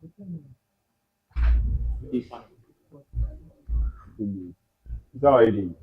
It's fine. How are you doing?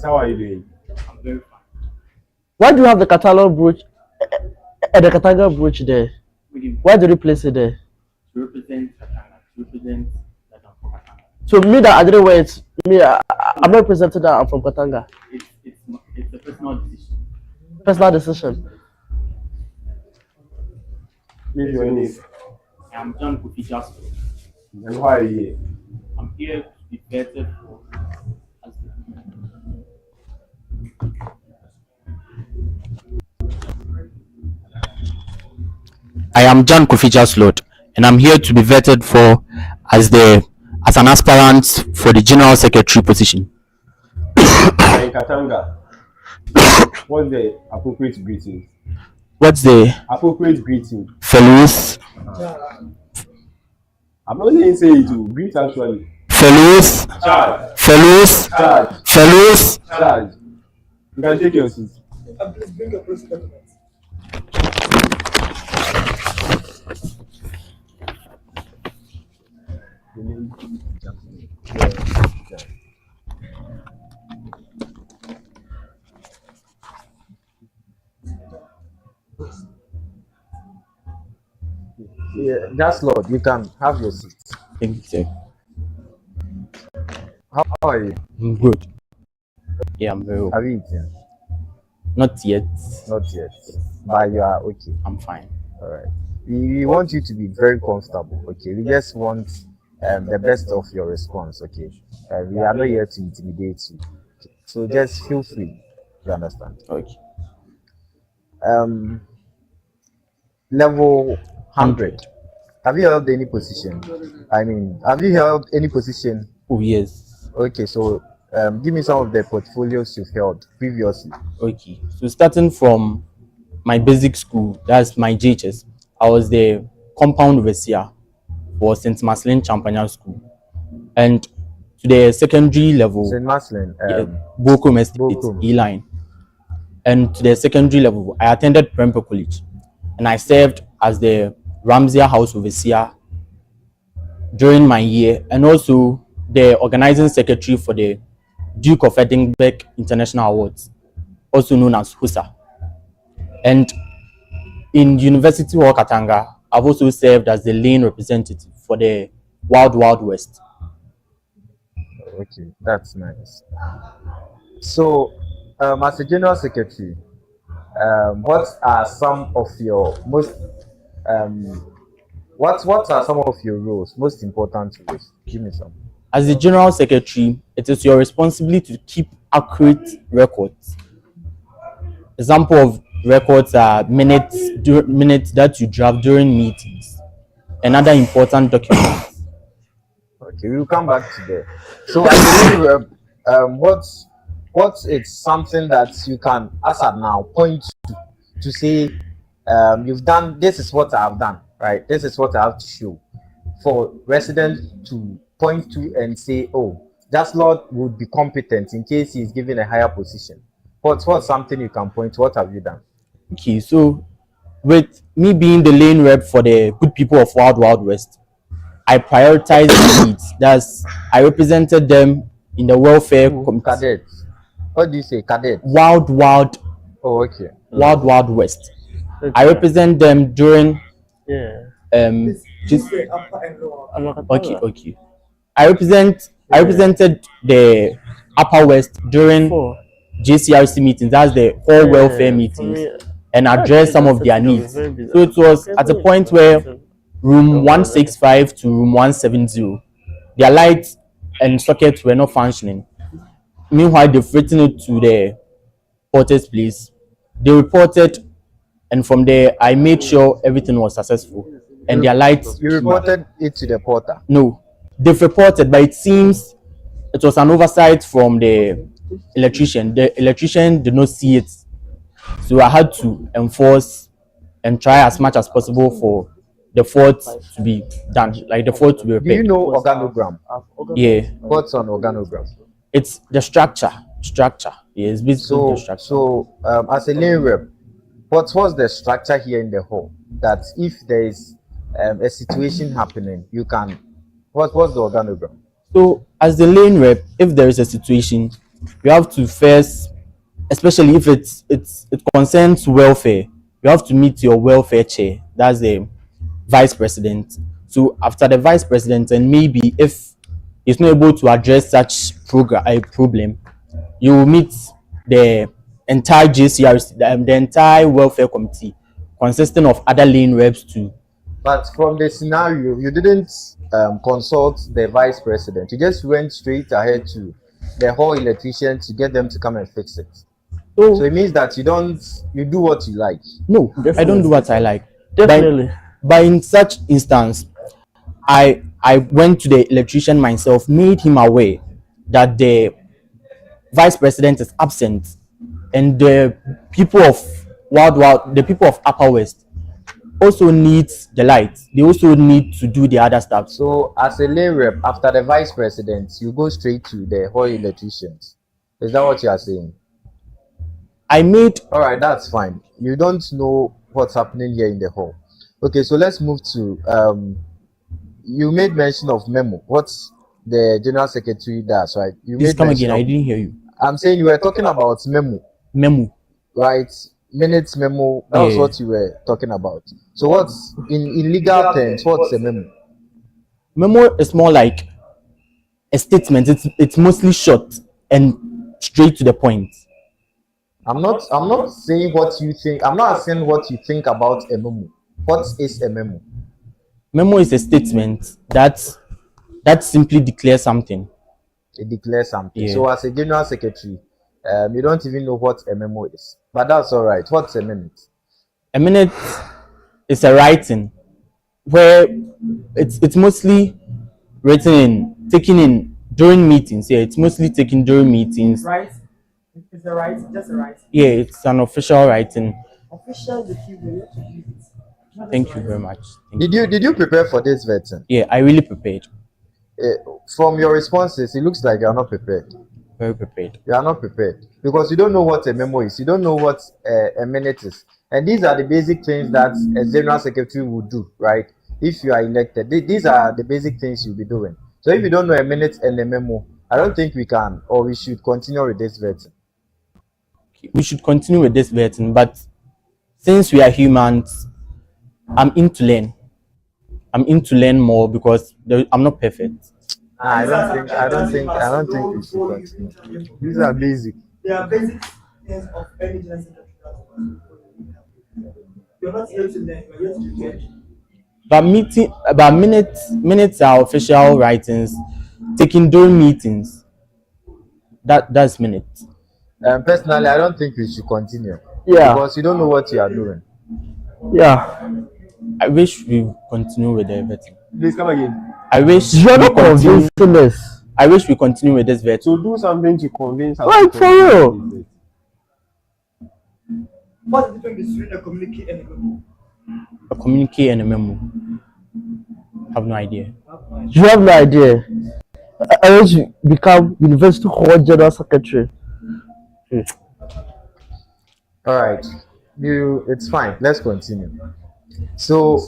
How are you doing? I'm very fine. Why do you have the catalog brooch and the Katanga brooch there? Why did you place it there? To represent Katanga, to represent that I'm from Katanga. So me that I didn't wear it, I'm not representing that I'm from Katanga. It's a personal decision. Personal decision. Please, your name. I'm John Kofi Jasper. And why are you here? I'm here to be vetted for as I am John Kofi Jaslot, and I'm here to be vetted for as an aspirant for the General Secretary position. In Katanga, what's the appropriate greeting? What's the Appropriate greeting? fellows? I'm not saying say it to greet actually. Fellows? Charge. Fellows? Charge. Fellows? Charge. You can take your seat. Please bring your closing documents. Yeah, that's Lord. You can have your seat. Thank you, sir. How are you? I'm good. Yeah, I'm very well. Have you eaten? Not yet. Not yet. But you are okay. I'm fine. All right. We want you to be very comfortable. Okay. We just want the best of your response. Okay. We are not here to intimidate you. Okay. So just feel free. You understand? Okay. Level 100. Have you held any position? I mean, have you held any position? Oh, yes. Okay, so give me some of the portfolios you've held previously. Okay. So starting from my basic school, that's my JHS, I was the compound overseer for St. Marcelin Champagnat School. And to the secondary level, St. Marcelin, Bokum Estate, Bokum. E-Line. And to the secondary level, I attended Prempeh College. And I served as the Ramsey House Overseer during my year, and also the organizing secretary for the Duke of Edinburgh International Awards, also known as HUSA. And in University Hall Katanga, I've also served as the lane representative for the Wild Wild West. Okay, that's nice. So, as a general secretary, what are some of your most what are some of your roles, most important roles? Give me some. As the general secretary, it is your responsibility to keep accurate records. Example of records are minutes that you draft during meetings and other important documents. Okay, we'll come back to that. So, I believe, what is something that you can, as at now, point to say, you've done, this is what I've done, right? This is what I have to show for residents to point to and say, oh, that Lord would be competent in case he's given a higher position. What's something you can point to? What have you done? Okay, so with me being the lane rep for the good people of Wild Wild West, I prioritized the needs. That's, I represented them in the welfare committee. Cadets. What do you say, cadets? Wild Wild. Oh, okay. Wild Wild West. Okay. I represent them during Just the upper and lower. okay. I represented the Upper West during JCRC meetings. That's the whole welfare meetings, and address some of their needs. So it was at a point where room 165 to room 170, their lights and sockets were not functioning. Meanwhile, they've written it to the porter's place. They reported, and from there, I made sure everything was successful. And their lights. You reported it to the porter? No, they've reported, but it seems it was an oversight from the electrician. The electrician did not see it, so I had to enforce and try as much as possible for the fault to be done, like the fault to be repaired. Do you know organogram? Yeah. What's on organogram? It's the structure. Yeah, it's basically the structure. So, as a lane rep, what's the structure here in the hall? That if there is a situation happening, you can. What's the organogram? So, as the lane rep, if there is a situation, you have to first, especially if it concerns welfare, you have to meet your welfare chair. That's the vice president. So after the vice president, and maybe if he's not able to address such a problem, you will meet the entire JCRC, the entire welfare committee, consisting of other lane reps too. But from the scenario, you didn't consult the vice president. You just went straight ahead to the whole electrician to get them to come and fix it. So it means that you do what you like. No, I don't do what I like. Definitely. But in such instance, I went to the electrician myself, made him aware that the vice president is absent, and the people of the people of Upper West also need the light. They also need to do the other stuff. So as a lane rep, after the vice president, you go straight to the whole electricians. Is that what you are saying? All right, that's fine. You don't know what's happening here in the hall. Okay, so let's move to you made mention of memo. What's the general secretary does, right? Please come again. I didn't hear you. I'm saying you were talking about memo. Memo. Right? Minutes memo. That was what you were talking about. So what's in legal terms, what's a memo? Memo is more like a statement. It's mostly short and straight to the point. I'm not saying what you think. I'm not saying what you think about a memo. What is a memo? Memo is a statement that simply declares something. It declares something. Yeah. So as a general secretary, you don't even know what a memo is. But that's all right. What's a minute? A minute is a writing where it's mostly taken in during meetings. Yeah, it's mostly taken during meetings. Right? It's a right, just a right. Yeah, it's an official writing. Official, the key way to use it. Thank you very much. Did you prepare for this vetting? Yeah, I really prepared. From your responses, it looks like you are not prepared. Very prepared. You are not prepared because you don't know what a memo is. You don't know what a minute is. And these are the basic things that a general secretary would do, right? If you are elected, these are the basic things you'll be doing. So if you don't know a minute and a memo, I don't think we can or we should continue with this vetting. We should continue with this vetting, but since we are humans, I'm in to learn more because I'm not perfect. I don't think we should continue. These are basic. They are basic things of any general secretary. You're not here to learn, you're here to judge. But minutes are official writings taken during meetings. That's minutes. Personally, I don't think we should continue. Yeah. Because you don't know what you are doing. Yeah. I wish we continue with the vetting. Please come again. I wish You're we not continue. convincing us. I wish we continue with this vetting. So do something to convince us. Like, to for continue real? with this. What's the difference between a communique and a memo? A communique and a memo. I have no idea. You have no idea. I want to become University Hall General Secretary. All right. It's fine. Let's continue. So,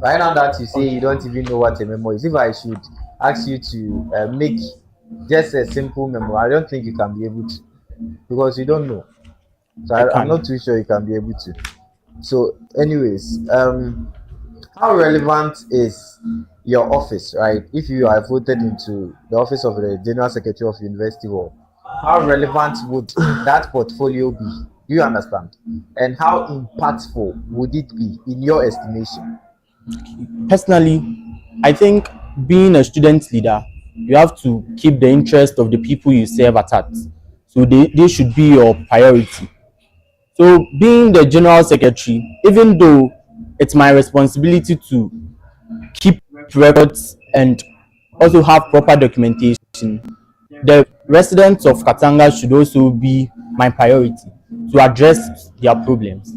right now that you say you don't even know what a memo is, if I should ask you to make just a simple memo, I don't think you can be able to because you don't know. So I'm not too sure you can be able to. So, anyways, how relevant is your office, right? If you are voted into the office of the General Secretary of University Hall, how relevant would that portfolio be? Do you understand? And how impactful would it be in your estimation? Personally, I think being a student leader, you have to keep the interest of the people you serve at heart. So they should be your priority. So being the general secretary, even though it's my responsibility to keep records and also have proper documentation, the residents of Katanga should also be my priority to address their problems.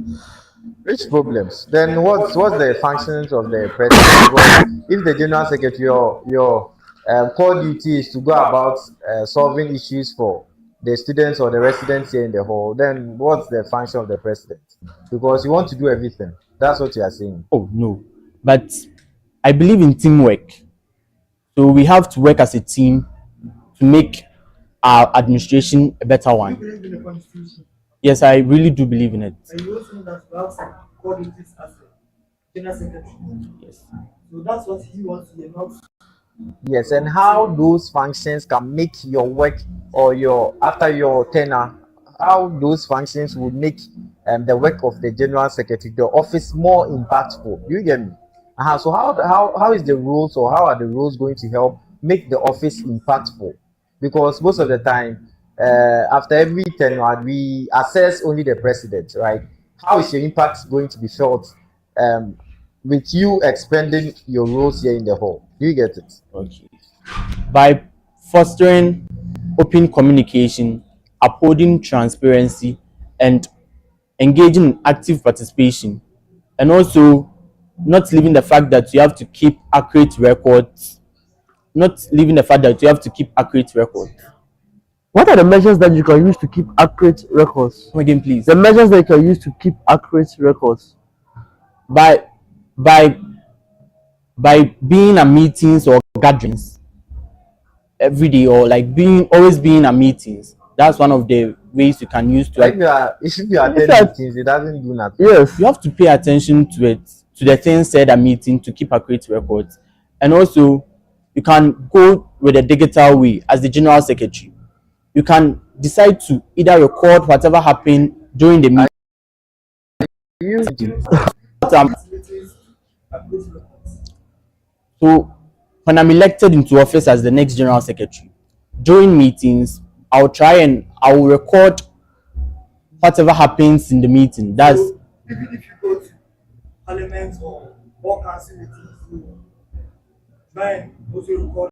Which problems? Then what's the functions of the president? Because if the general secretary, your core duty is to go about solving issues for the students or the residents here in the hall, then what's the function of the president? Because you want to do everything. That's what you are saying. Oh no, but I believe in teamwork. So we have to work as a team to make our administration a better You one. believe in the constitution, Yes, I really do believe in it. and you also know that we have some qualities as a general secretary. Yes. So that's what he wants to hear, not Yes, and how those functions can make your work or your after your tenure, how those functions would make the work of the general secretary, the office more impactful. Do you get me? So how is the rules or how are the rules going to help make the office impactful? Because most of the time, after every tenure, we assess only the president, right? How is your impact going to be felt um, with you expending your roles here in the hall? Do you get it? Okay. By fostering open communication, upholding transparency, and engaging in active participation, and also not leaving the fact that you have to keep accurate records, not leaving the fact that you have to keep accurate records. What are the measures that you can use to keep accurate records? Come again, please. The measures that you can use to keep accurate records. By by by being at meetings or gatherings every day, or like being at meetings. That's one of the ways you can use to. If you attend If you meetings, it doesn't do nothing. Yes. You have to pay attention to it, to the things said at meeting, to keep accurate records. And also you can go with a digital way as the general secretary. You can decide to either record whatever happened during the meeting. facilities and good records. So when I'm elected into office as the next general secretary, during meetings, I will record whatever happens in the meeting. That's So even if you go to parliament or council meetings, you try and also record